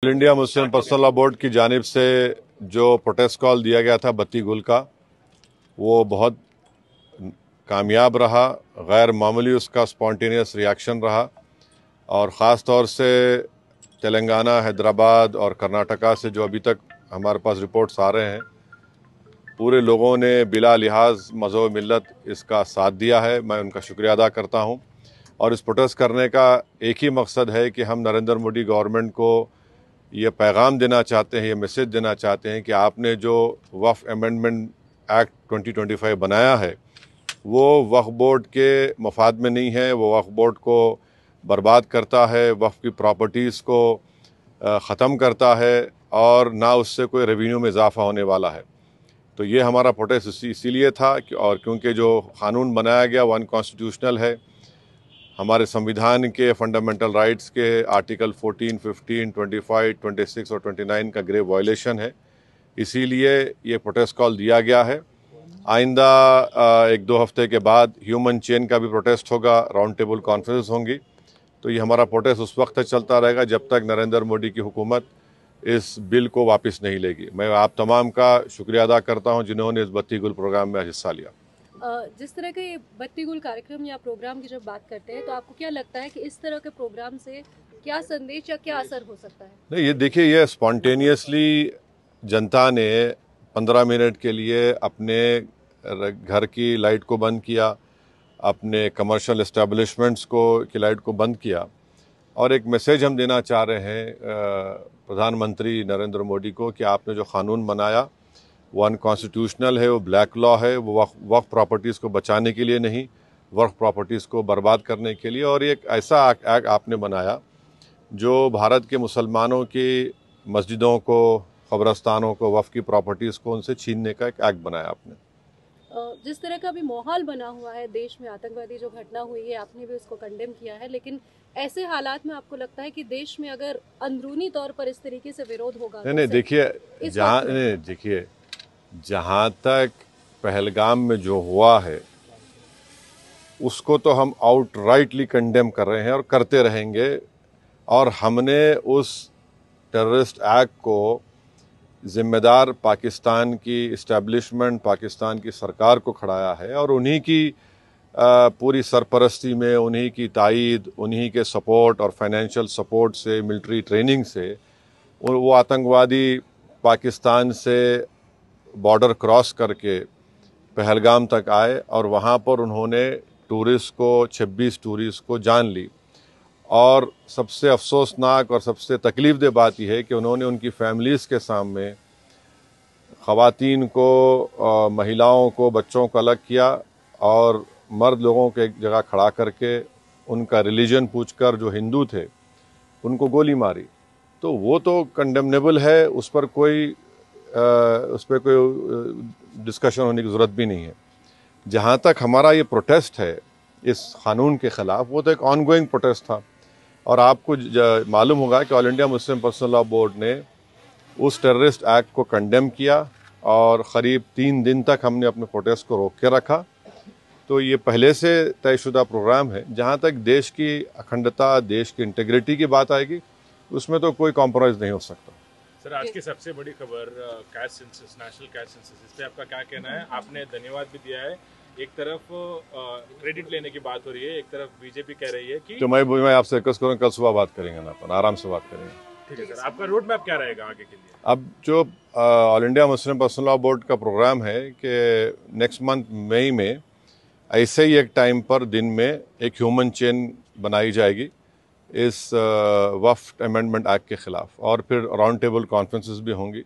All India Muslim personal law board की जानिब से जो प्रोटेस्ट कॉल दिया गया था बत्ती गुल का, वो बहुत कामयाब रहा। गैर मामूली उसका स्पॉन्टेनियस रिएक्शन रहा और ख़ास तौर से तेलंगाना, हैदराबाद और कर्नाटका से जो अभी तक हमारे पास रिपोर्ट्स आ रहे हैं, पूरे लोगों ने बिला लिहाज मज़हब मिल्लत इसका साथ दिया है। मैं उनका शुक्रिया अदा करता हूँ। और इस प्रोटेस्ट करने का एक ही मकसद है कि हम नरेंद्र मोदी गवर्नमेंट को ये पैगाम देना चाहते हैं, ये मैसेज देना चाहते हैं कि आपने जो वक्फ अमेंडमेंट एक्ट 2025 बनाया है वो वक्फ बोर्ड के मफाद में नहीं है। वो वक्फ बोर्ड को बर्बाद करता है, वक्फ की प्रॉपर्टीज़ को ख़त्म करता है और ना उससे कोई रेवेन्यू में इजाफा होने वाला है। तो ये हमारा प्रोटेस्ट इसीलिए था और क्योंकि जो कानून बनाया गया वो अनकॉन्स्टिट्यूशनल है, हमारे संविधान के फंडामेंटल राइट्स के आर्टिकल 14, 15, 25, 26 और 29 का ग्रेव वायलेशन है। इसीलिए ये प्रोटेस्ट कॉल दिया गया है। आइंदा 1-2 हफ्ते के बाद ह्यूमन चेन का भी प्रोटेस्ट होगा, राउंड टेबल कॉन्फ्रेंस होंगी। तो ये हमारा प्रोटेस्ट उस वक्त तक चलता रहेगा जब तक नरेंद्र मोदी की हुकूमत इस बिल को वापस नहीं लेगी। मैं आप तमाम का शुक्रिया अदा करता हूँ जिन्होंने इस बत्ती गुल प्रोग्राम में हिस्सा लिया। जिस तरह के बत्ती गुल कार्यक्रम या प्रोग्राम की जब बात करते हैं तो आपको क्या लगता है कि इस तरह के प्रोग्राम से क्या संदेश या क्या असर हो सकता है? नहीं, ये देखिए, ये स्पॉन्टेनियसली जनता ने 15 मिनट के लिए अपने घर की लाइट को बंद किया, अपने कमर्शियल एस्टेब्लिशमेंट्स की लाइट को बंद किया और एक मैसेज हम देना चाह रहे हैं प्रधानमंत्री नरेंद्र मोदी को कि आपने जो कानून बनाया वो अनकॉन्स्टिट्यूशनल है, वो ब्लैक लॉ है, वो वक्फ प्रॉपर्टीज़ को बचाने के लिए नहीं, वक्फ प्रॉपर्टीज़ को बर्बाद करने के लिए। और एक ऐसा एक्ट आपने बनाया जो भारत के मुसलमानों की मस्जिदों को, कब्रस्तानों को, वक्फ की प्रॉपर्टीज़ को उनसे छीनने का एक एक्ट बनाया आपने। जिस तरह का भी माहौल बना हुआ है देश में, आतंकवादी जो घटना हुई है, आपने भी उसको कंडेम किया है, लेकिन ऐसे हालात में आपको लगता है कि देश में अगर अंदरूनी तौर पर इस तरीके से विरोध होगा? नहीं, देखिए, जहाँ तक पहलगाम में जो हुआ है उसको तो हम आउटराइटली कंडेम कर रहे हैं और करते रहेंगे। और हमने उस टेररिस्ट एक्ट को जिम्मेदार पाकिस्तान की इस्टेब्लिशमेंट, पाकिस्तान की सरकार को खड़ाया है और उन्हीं की पूरी सरपरस्ती में, उन्हीं की तायद, उन्हीं के सपोर्ट और फाइनेंशियल सपोर्ट से, मिलिट्री ट्रेनिंग से वो आतंकवादी पाकिस्तान से बॉर्डर क्रॉस करके पहलगाम तक आए और वहाँ पर उन्होंने 26 टूरिस्ट को जान ली। और सबसे अफसोसनाक और सबसे तकलीफ़देह बात यह है कि उन्होंने उनकी फैमिलीज़ के सामने ख़वातीन को, महिलाओं को, बच्चों को अलग किया और मर्द लोगों को एक जगह खड़ा करके उनका रिलीजन पूछकर, जो हिंदू थे, उनको गोली मारी। तो वो तो कंडेमनेबल है, उस पर कोई डिस्कशन होने की ज़रूरत भी नहीं है। जहाँ तक हमारा ये प्रोटेस्ट है इस कानून के ख़िलाफ़, वो तो एक ऑनगोइंग प्रोटेस्ट था। और आपको मालूम होगा कि all India Muslim personal law board ने उस टेररिस्ट एक्ट को कंडेम किया और क़रीब 3 दिन तक हमने अपने प्रोटेस्ट को रोक के रखा। तो ये पहले से तयशुदा प्रोग्राम है। जहाँ तक देश की अखंडता, देश की इंटीग्रिटी की बात आएगी, उसमें तो कोई कॉम्प्रोमाइज़ नहीं हो सकता। सर, आज की सबसे बड़ी खबर caste census, national caste census, इस पर आपका क्या कहना है? आपने धन्यवाद भी दिया है, एक तरफ क्रेडिट लेने की बात हो रही है, एक तरफ बीजेपी कह रही है कि तो मैं आपसे रिक्वेस्ट करूँगा, कल सुबह बात करेंगे ना, अपन आराम से बात करेंगे। ठीक है सर, आपका रोड मैप क्या रहेगा आगे के लिए? अब जो all India Muslim personal law board का प्रोग्राम है कि नेक्स्ट मंथ मई में ऐसे ही एक टाइम पर दिन में एक ह्यूमन चेन बनाई जाएगी इस वक्फ अमेंडमेंट एक्ट के ख़िलाफ़ और फिर राउंड टेबल कॉन्फ्रेंसेस भी होंगी।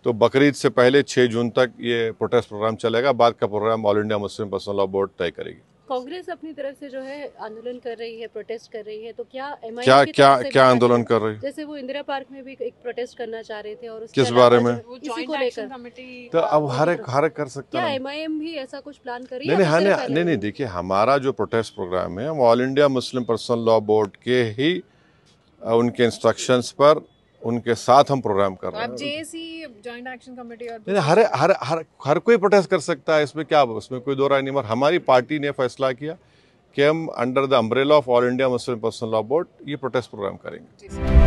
तो बकरीद से पहले 6 जून तक ये प्रोटेस्ट प्रोग्राम चलेगा। बाद का program all India Muslim personal law board तय करेगी। कांग्रेस अपनी तरफ से जो है आंदोलन कर रही है, प्रोटेस्ट कर रही है, तो क्या एमआईएम की तरफ से क्या आंदोलन कर रही है? जैसे वो इंदिरा पार्क में भी एक प्रोटेस्ट करना चाह रहे थे और किस बारे में? इसी को लेकर। तो अब हर एक कर सकता क्या है। एमआईएम भी ऐसा कुछ प्लान कर रही है? नहीं, देखिए, हमारा जो प्रोटेस्ट प्रोग्राम है हम all India Muslim personal law board के ही उनके इंस्ट्रक्शंस पर, उनके साथ हम प्रोग्राम कर रहे हैं। जेएसी जॉइंट एक्शन कमेटी और हर कोई प्रोटेस्ट कर सकता है, इसमें क्या, उसमें कोई दो राय नहीं। मगर हमारी पार्टी ने फैसला किया कि हम under the umbrella of all India Muslim personal law board ये प्रोटेस्ट प्रोग्राम करेंगे।